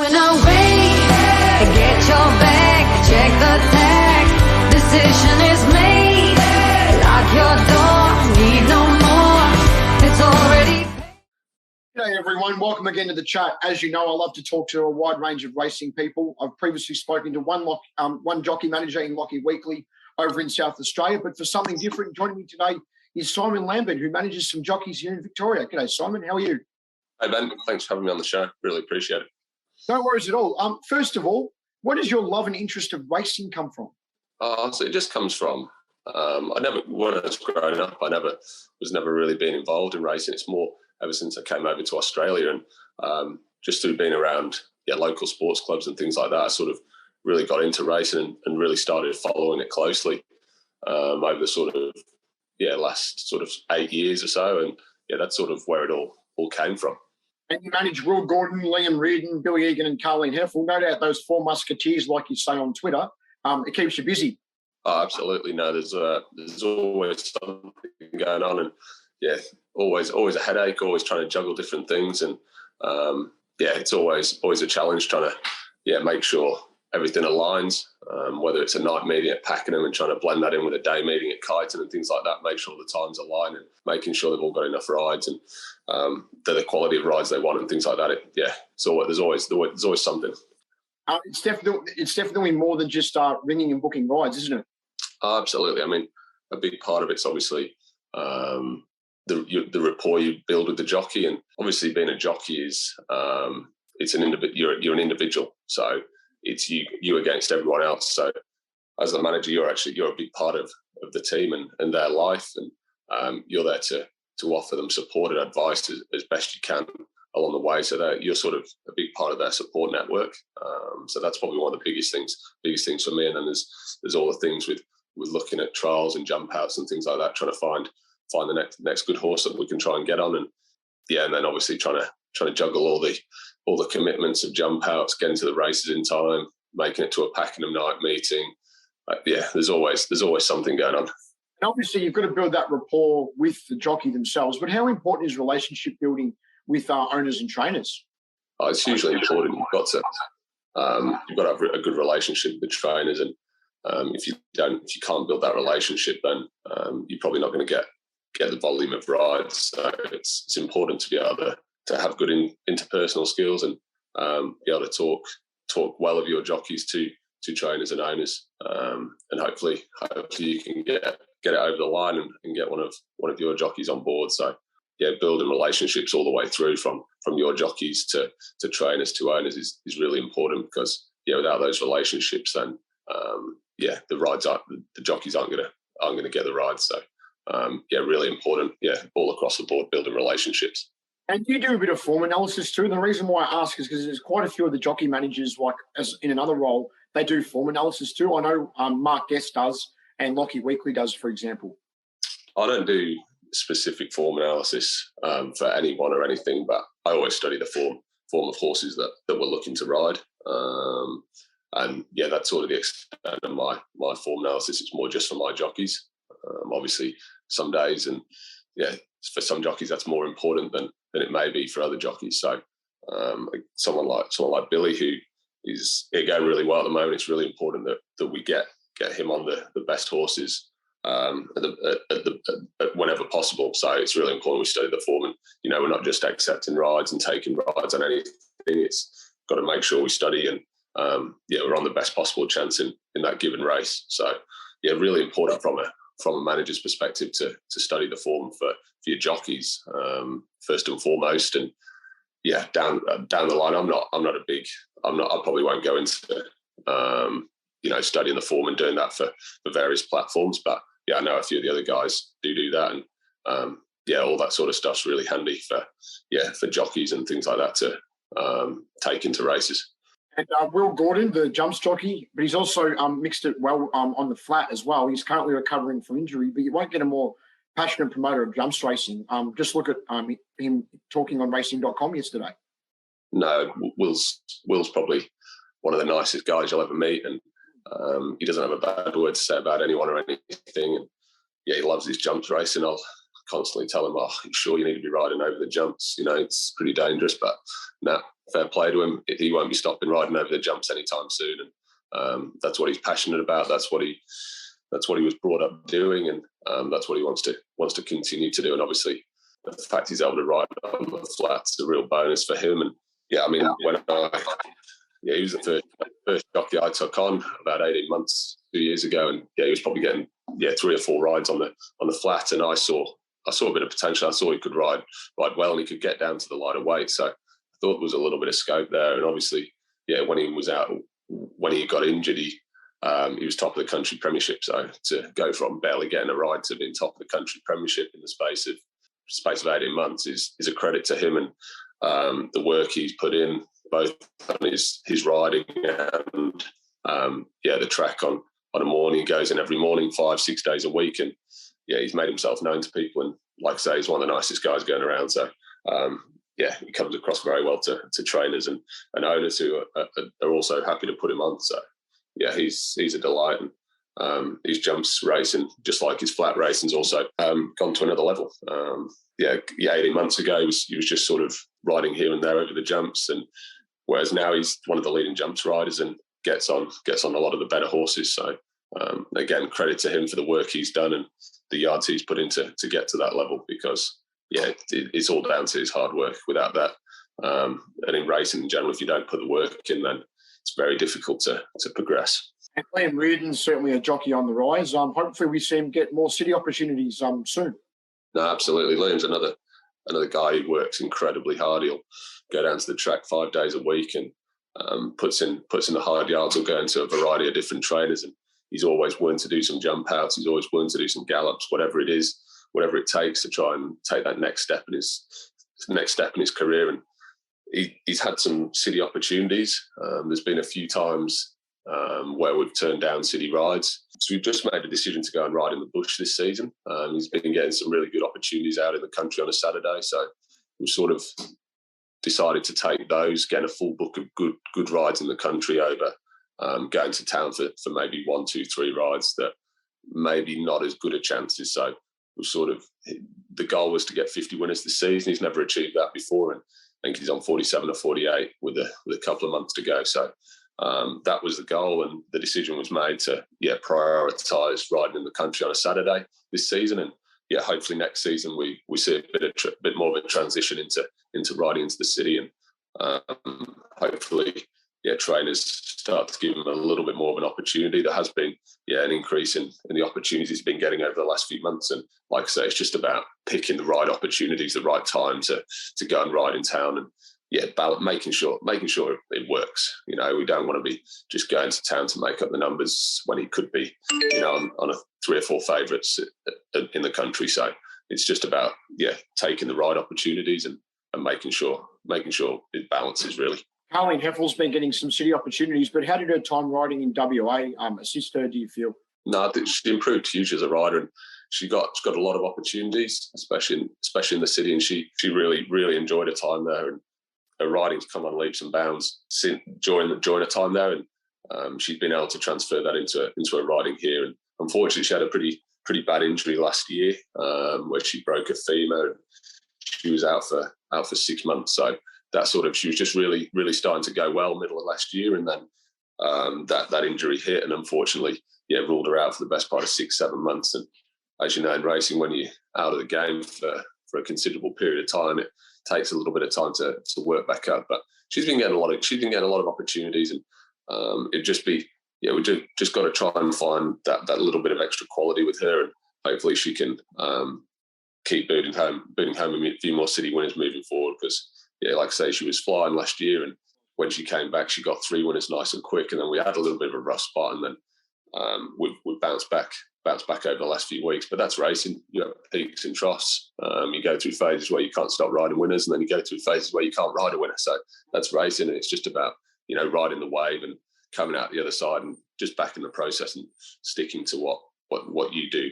Going away, get your bag, check the tag, decision is made, lock your door, need no more, it's already paid. G'day everyone, welcome again to the chat. As you know, I love to talk to a wide range of racing people. I've previously spoken to one jockey manager in Jockey Weekly over in South Australia, but for something different, joining me today is Simon Lambert, who manages some jockeys here in Victoria. G'day Simon, how are you? Hey Ben, thanks for having me on the show. Really appreciate it. No worries at all. First of all, where does your love and interest of racing come from? So it just comes from, when I was growing up, I was never really being involved in racing. It's more ever since I came over to Australia and just through being around local sports clubs and things like that, I sort of really got into racing and really started following it closely over the sort of, last sort of 8 years or so. And that's sort of where it all came from. And you manage Will Gordon, Liam Reardon, Billy Egan and Colleen Heffle. No doubt those four Musketeers, like you say on Twitter, it keeps you busy. Oh, absolutely. No, there's always something going on and, always a headache, always trying to juggle different things. And, it's always a challenge trying to, make sure everything aligns, whether it's a night meeting at Pakenham and trying to blend that in with a day meeting at Kyneton and things like that, make sure the times align and making sure they've all got enough rides and the quality of rides they want and things like that. So there's always something. It's definitely more than just ringing and booking rides, isn't it? Absolutely. I mean, a big part of it's obviously the rapport you build with the jockey, and obviously being a jockey is you're an individual, so it's you against everyone else. So as the manager, you're a big part of the team and their life, and you're there to offer them support and advice as best you can along the way. So that you're sort of a big part of their support network. So that's probably one of the biggest things for me. And then there's all the things with looking at trials and jump outs and things like that, trying to find the next good horse that we can try and get on, and then obviously trying to juggle all the commitments of jump outs, getting to the races in time, making it to a Pakenham night meeting. There's always something going on. And obviously you've got to build that rapport with the jockey themselves, but how important is relationship building with owners and trainers? It's hugely important. You've got to have a good relationship with the trainers, and if you can't build that relationship, then you're probably not going to get the volume of rides. So it's important to be able to have good interpersonal skills and be able to talk well of your jockeys to trainers and owners, and hopefully you can get it over the line and get one of your jockeys on board. So building relationships all the way through from your jockeys to trainers to owners is really important, because without those relationships, then the jockeys aren't going to get the rides. So really important. All across the board, building relationships. And you do a bit of form analysis too. And the reason why I ask is because there's quite a few of the jockey managers, like as in another role, they do form analysis too. I know Mark Guest does, and Jockey Weekly does, for example. I don't do specific form analysis for anyone or anything, but I always study the form of horses that we're looking to ride. And that's sort of the extent of my form analysis. It's more just for my jockeys. Obviously, some days, and for some jockeys that's more important than it may be for other jockeys. So someone like Billy, who is going really well at the moment, it's really important that we get him on the best horses whenever possible. So it's really important we study the form, and we're not just accepting rides and taking rides on anything. It's got to make sure we study and we're on the best possible chance in that given race. So really important from a manager's perspective to study the form for your jockeys first and foremost. And down the line, I probably won't go into studying the form and doing that for various platforms, but I know a few of the other guys do that, and all that sort of stuff's really handy for jockeys and things like that to take into races. And Will Gordon, the jumps jockey, but he's also mixed it well on the flat as well. He's currently recovering from injury, but you won't get a more passionate promoter of jumps racing. Just look at him talking on racing.com yesterday. No, Will's probably one of the nicest guys you'll ever meet, and he doesn't have a bad word to say about anyone or anything. And he loves his jumps racing. I'll constantly tell him, "Oh, you sure you need to be riding over the jumps? It's pretty dangerous." But no, fair play to him. He won't be stopping riding over the jumps anytime soon, and that's what he's passionate about. That's what he was brought up doing, and that's what he wants to continue to do. And obviously, the fact he's able to ride on the flats is a real bonus for him. And yeah, I mean, he was the first jockey I took on about 18 months, 2 years ago, and he was probably getting 3 or 4 rides on the flat, and I saw a bit of potential. I saw he could ride well, and he could get down to the lighter weight. So I thought there was a little bit of scope there. And obviously, when he got injured, he was top of the country premiership. So to go from barely getting a ride to being top of the country premiership in the space of 18 months is a credit to him, and the work he's put in, both on his riding and the track on a morning. He goes in every morning, 5-6 days a week, and he's made himself known to people. And like I say, he's one of the nicest guys going around. So he comes across very well to trainers and owners who are also happy to put him on. So he's a delight. And his jumps racing, just like his flat racing's also gone to another level. 18 months ago, he was just sort of riding here and there over the jumps, and whereas now he's one of the leading jumps riders and gets on a lot of the better horses. So again, credit to him for the work he's done and the yards he's put into to get to that level, because it's all down to his hard work. Without that, and in racing in general, if you don't put the work in, then it's very difficult to progress. And Liam Reardon's certainly a jockey on the rise. Hopefully we see him get more city opportunities soon. No, absolutely. Liam's another guy who works incredibly hard. He'll go down to the track 5 days a week and puts in the hard yards. He'll go into a variety of different trainers, and he's always willing to do some jump outs. He's always willing to do some gallops, whatever it is, whatever it takes to try and take that next step in his career. And he's had some city opportunities. There's been a few times where we've turned down city rides. So we've just made a decision to go and ride in the bush this season. He's been getting some really good opportunities out in the country on a Saturday. So we've sort of decided to take those, get a full book of good rides in the country over going to town for maybe 1, 2, 3 rides that maybe not as good a chances. So the goal was to get 50 winners this season. He's never achieved that before, and I think he's on 47 or 48 with a couple of months to go. So that was the goal, and the decision was made to prioritise riding in the country on a Saturday this season, and hopefully next season we see a bit more of a transition into riding into the city, and hopefully trainers start to give him a little bit more of an opportunity. There has been an increase in the opportunities he's been getting over the last few months, and like I say, it's just about picking the right opportunities, the right time to go and ride in town, and making sure it works. We don't want to be just going to town to make up the numbers when he could be, on a 3 or 4 favourites in the country. So it's just about taking the right opportunities and making sure it balances really. Colleen Heffle's been getting some city opportunities, but how did her time riding in WA assist her, do you feel? No, I think she improved hugely as a rider, and she got a lot of opportunities, especially in the city, and she really, really enjoyed her time there. And her riding's come on leaps and bounds during her time there, and she's been able to transfer that into her riding here. And unfortunately, she had a pretty bad injury last year, where she broke a femur, and she was out for 6 months. So that she was just really, really starting to go well middle of last year, and then that injury hit, and unfortunately, ruled her out for the best part of 6-7 months. And as you know, in racing, when you're out of the game for a considerable period of time, it takes a little bit of time to work back up. But she's been getting a lot of opportunities, and it'd just be we just got to try and find that little bit of extra quality with her, and hopefully she can keep booting home a few more city winners moving forward. Because like I say, she was flying last year, and when she came back, she got 3 winners nice and quick, and then we had a little bit of a rough spot, and then we've bounced back over the last few weeks. But that's racing. You have peaks and troughs. You go through phases where you can't stop riding winners, and then you go through phases where you can't ride a winner. So that's racing, and it's just about riding the wave and coming out the other side and just backing the process and sticking to what you do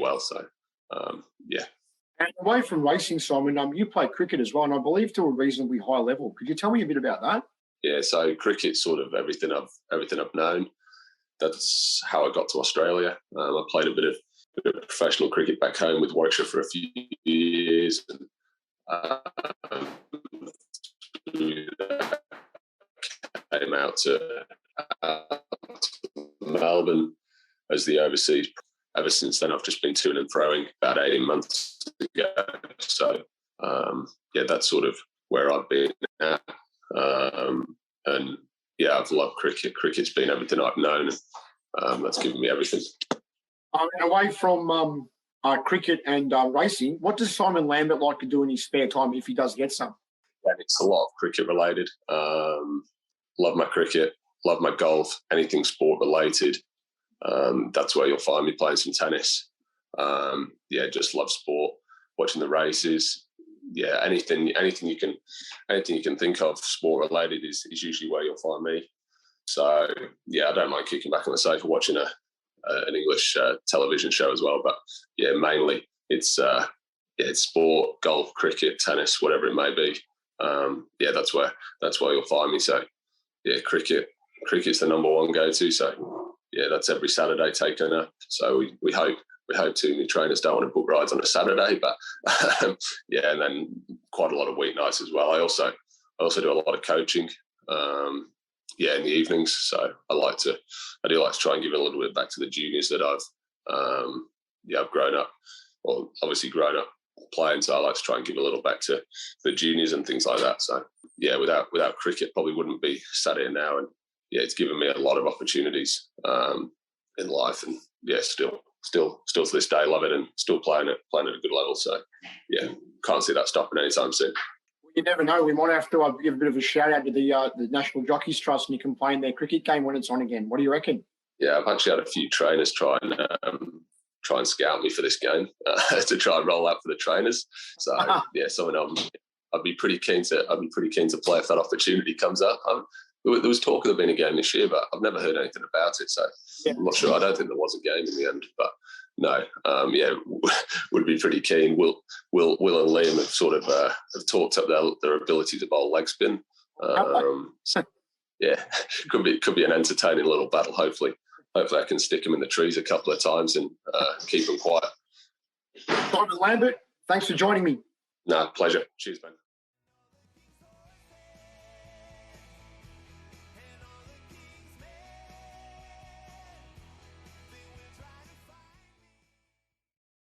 well. So And away from racing, Simon, you play cricket as well, and I believe to a reasonably high level. Could you tell me a bit about that? Yeah, so cricket's sort of everything I've known. That's how I got to Australia. I played a bit of professional cricket back home with Warwickshire for a few years, and through that, came out to Melbourne as the overseas. Ever since then, I've just been to and froing about 18 months ago. So, that's sort of where I've been at. And yeah, I've loved cricket. Cricket's been everything I've known. That's given me everything. And away from cricket and racing, what does Simon Lambert like to do in his spare time if he does get some? And it's a lot of cricket related. Love my cricket, love my golf, anything sport related. That's where you'll find me playing some tennis. Just love sport, watching the races. Yeah, anything you can think of sport related is usually where you'll find me. So yeah, I don't mind kicking back on the sofa watching an English television show as well. But yeah, mainly it's sport, golf, cricket, tennis, whatever it may be. That's where you'll find me. So yeah, cricket's the number one go-to. So yeah, that's every Saturday taken up. So we hope too many trainers don't want to book rides on a Saturday, but and then quite a lot of weeknights as well. I also do a lot of coaching, in the evenings. So I do like to try and give a little bit back to the juniors that I've grown up playing. So I like to try and give a little back to the juniors and things like that. So yeah, without cricket, probably wouldn't be sat here now. And yeah, it's given me a lot of opportunities in life, and yeah, still to this day love it, and still playing at a good level. So yeah, can't see that stopping anytime soon. You never know. We might have to give a bit of a shout out to the National Jockeys Trust, and you can play in their cricket game when it's on again. What do you reckon? Yeah, I've actually had a few trainers try and scout me for this game to try and roll out for the trainers. So yeah, someone I'd be pretty keen to play if that opportunity comes up. There was talk of there being a game this year, but I've never heard anything about it. So yeah. I'm not sure. I don't think there was a game in the end, but no, would be pretty keen. Will and Liam have sort of have talked up their ability to bowl leg spin. Yeah, could be an entertaining little battle. Hopefully I can stick them in the trees a couple of times and keep them quiet. Simon Lambert, thanks for joining me. No, pleasure. Cheers, man.